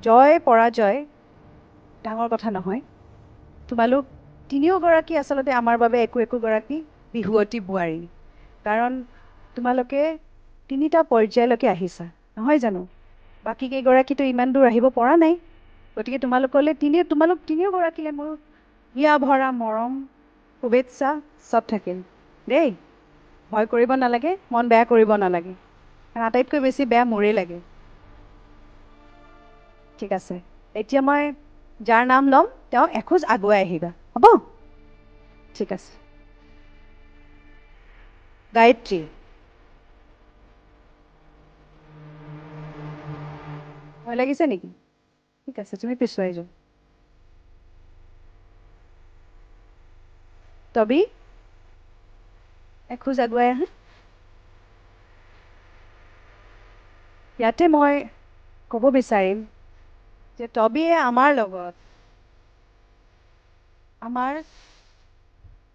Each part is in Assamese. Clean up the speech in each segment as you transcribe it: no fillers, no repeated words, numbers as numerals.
জয় পৰাজয় ডাঙৰ কথা নহয় তোমালোক তিনিওগৰাকী আচলতে আমাৰ বাবে একোগৰাকী বিহুৱতী বোৱাৰী কাৰণ তোমালোকে তিনিটা পৰ্যায়লৈকে আহিছা নহয় জানো বাকী কেইগৰাকীতো ইমান দূৰ আহিব পৰা নাই গতিকে তোমালোক তিনিওগৰাকীলে মোৰ হিয়া ভৰা মৰম শুভেচ্ছা চব থাকিল দেই ভয় কৰিব নালাগে মন বেয়া কৰিব নালাগে কাৰণ আটাইতকৈ বেছি বেয়া মোৰেই লাগে ঠিক আছে এতিয়া মই যাৰ নাম ল'ম তেওঁ এখোজ আগুৱাই আহিবা হ'ব ঠিক আছে গায়ত্ৰী ভয় লাগিছে নেকি ঠিক আছে তুমি পিছুৱাই যোৱা তবি এখোজ আগুৱাই আহা ইয়াতে মই ক'ব বিচাৰিম যে তবিয়ে আমাৰ লগত আমাৰ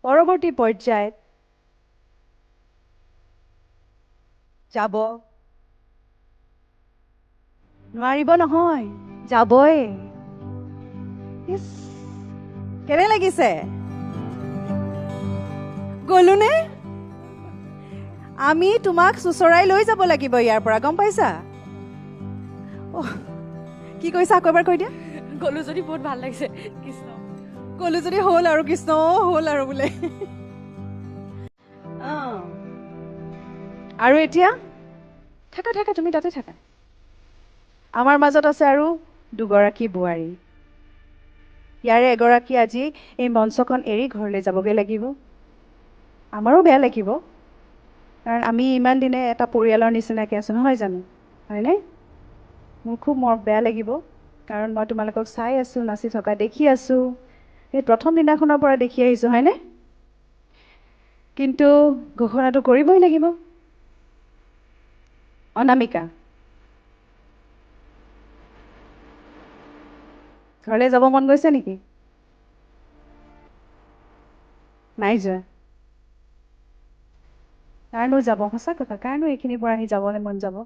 পৰৱৰ্তী পৰ্যায়ত যাব নোৱাৰিব নহয় যাবই ইছ, কেনে লাগিছে গ'লোনে আমি তোমাক চুচৰাই লৈ যাব লাগিব ইয়াৰ পৰা গম পাইছা কি কৈছা আকৌ এবাৰ কৈ দিয়া গ'লো যদি বহুত ভাল লাগিছে কৃষ্ণ গ'লো যদি হ'ল আৰু কৃষ্ণ হ'ল আৰু বোলে আৰু এতিয়া থাকা থাকা তুমি তাতে থাকা আমাৰ মাজত আছে আৰু দুগৰাকী বোৱাৰী ইয়াৰে এগৰাকী আজি এই মঞ্চখন এৰি ঘৰলৈ যাবগৈ লাগিব আমাৰো বেয়া লাগিব কাৰণ আমি ইমান দিনে এটা পৰিয়ালৰ নিচিনাকৈ আছোঁ নহয় জানো হয়নে মোৰ খুব বেয়া লাগিব কাৰণ মই তোমালোকক চাই আছোঁ নাচি থকা দেখি আছোঁ সেই প্ৰথম দিনাখনৰ পৰা দেখি আহিছোঁ হয়নে কিন্তু ঘোষণাটো কৰিবই লাগিব অনামিকা ঘৰলৈ যাব মন গৈছে নেকি নাই যোৱা কাৰণো যাব সঁচা কথা কাৰণো এইখিনিৰ পৰা আহি যাবলৈ মন যাব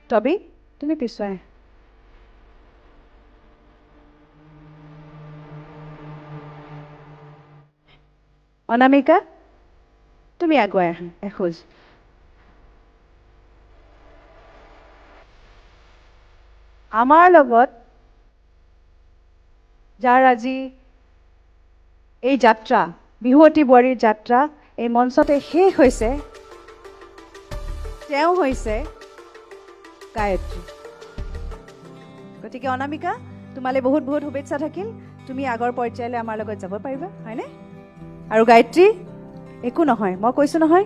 তবি তুমি পিছুৱাই অনামিকা তুমি আগুৱাই আহা এখোজ আমাৰ লগত যাৰ আজি এই যাত্ৰা বিহুৱতী বোৱাৰীৰ যাত্ৰা এই মঞ্চতে শেষ হৈছে তেওঁ হৈছে গায়ত্ৰী গতিকে অনামিকা তোমালৈ বহুত বহুত শুভেচ্ছা থাকিল তুমি আগৰ পৰ্যায়লৈ আমাৰ লগত যাব পাৰিবা হয়নে আৰু গায়ত্ৰী একো নহয় মই কৈছোঁ নহয়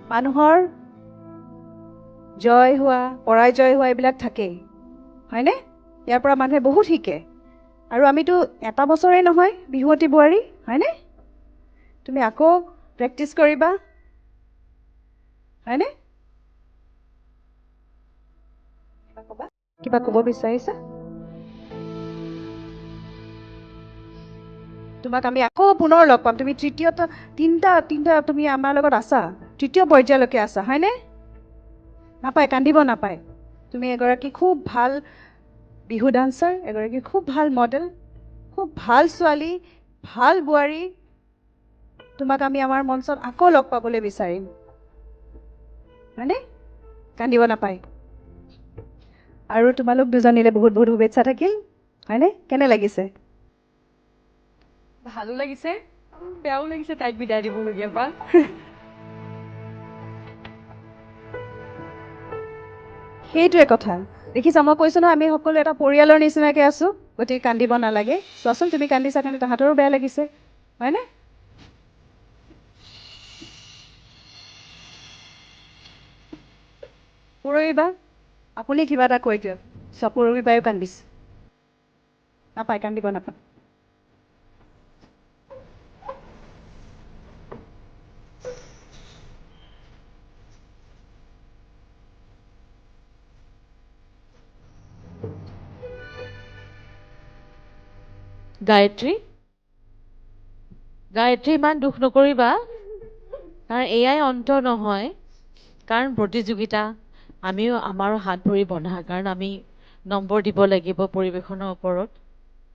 মানুহৰ জয় হোৱা পৰাজয় হোৱা এইবিলাক থাকেই হয়নে ইয়াৰ পৰা মানুহে বহুত শিকে আৰু আমিতো এটা বছৰেই নহয় বিহুৱতী বোৱাৰী হয়নে তুমি আকৌ প্ৰেক্টিছ কৰিবা হয়নে কিবা ক'ব বিচাৰিছা তোমাক আমি আকৌ পুনৰ লগ পাম তুমি তিনিটা তুমি আমাৰ লগত আছা তৃতীয় পৰ্যায়লৈকে আছা হয়নে নাপায় কান্দিব নাপায় তুমি এগৰাকী খুব ভাল বিহু ডান্সাৰ এগৰাকী খুব ভাল মডেল খুব ভাল ছোৱালী ভাল বোৱাৰী তোমাক আমি আমাৰ মঞ্চত আকৌ লগ পাবলৈ বিচাৰিম হয়নে কান্দিব নাপায় আৰু তোমালোক দুজনীলে বহুত বহুত শুভেচ্ছা থাকিল হয়নে কেনে লাগিছে ভালো লাগিছে বেয়াও লাগিছে তাইক বিদায় দিবলগীয়া পৰা সেইটোৱে কথা দেখিছা মই কৈছোঁ নহয় আমি সকলো এটা পৰিয়ালৰ নিচিনাকৈ আছোঁ গতিকে কান্দিব নালাগে চোৱাচোন তুমি কান্দিছা কাৰণে তাহাঁতৰো বেয়া লাগিছে হয়নে পূৰবী আপুনি কিবা এটা কৈ দিয়ক পূৰবী বায়ো কান্দিছে নাপায় কান্দিব নাপায় গায়ত্ৰী গায়ত্ৰী ইমান দুখ নকৰিবা কাৰণ এয়াই অন্ত নহয় কাৰণ প্ৰতিযোগিতা আমিও আমাৰো হাত ভৰি বন্ধা কাৰণ আমি নম্বৰ দিব লাগিব পৰিৱেশনৰ ওপৰত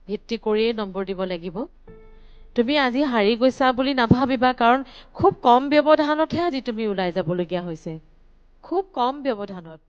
ভিত্তি কৰিয়েই নম্বৰ দিব লাগিব তুমি আজি হাৰি গৈছা বুলি নাভাবিবা কাৰণ খুব কম ব্যৱধানতহে আজি তুমি ওলাই যাবলগীয়া হৈছে খুব কম ব্যৱধানত